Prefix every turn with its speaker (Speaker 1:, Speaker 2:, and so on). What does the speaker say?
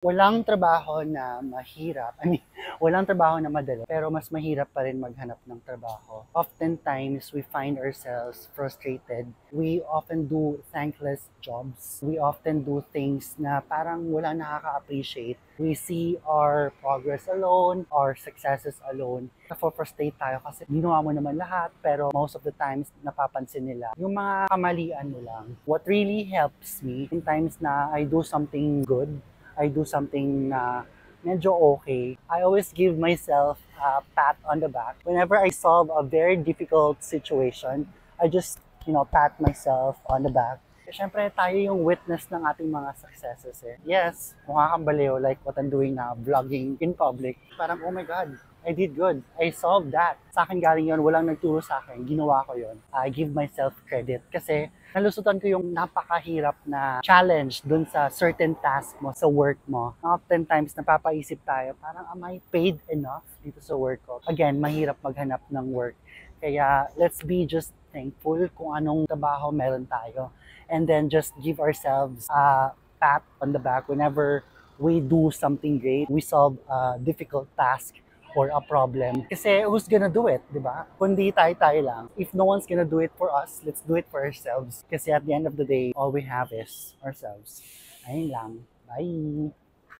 Speaker 1: Walang trabaho na mahirap. I mean, walang trabaho na madali, pero mas mahirap pa rin maghanap ng trabaho. Oftentimes, we find ourselves frustrated. We often do thankless jobs. We often do things na parang wala nakaka-appreciate. We see our progress alone, our successes alone. Na-frustrate tayo kasi ginawa mo naman lahat, pero most of the times napapansin nila yung mga kamalian mo lang. What really helps me in times na I do something good, I do something na medyo okay, I always give myself a pat on the back. Whenever I solve a very difficult situation, I just, pat myself on the back. Siyempre, tayo yung witness ng ating mga successes eh. Yes, mukha kang baliw like what I'm doing now, vlogging in public. Parang, oh my God, I did good. I solved that. Sa akin galing yun, walang nagturo sa akin. Ginawa ko yun. I give myself credit kasi nalusutan ko yung napakahirap na challenge dun sa certain task mo, sa work mo. Oftentimes, napapaisip tayo, parang am I paid enough dito sa work ko? Again, mahirap maghanap ng work. Kaya let's be just thankful kung anong trabaho meron tayo. And then just give ourselves a pat on the back whenever we do something great. We solve a difficult task or a problem. Kasi who's gonna do it, di ba? Kundi tayo-tayo lang. If no one's gonna do it for us, let's do it for ourselves. Kasi at the end of the day, all we have is ourselves. Ayun lang. Bye!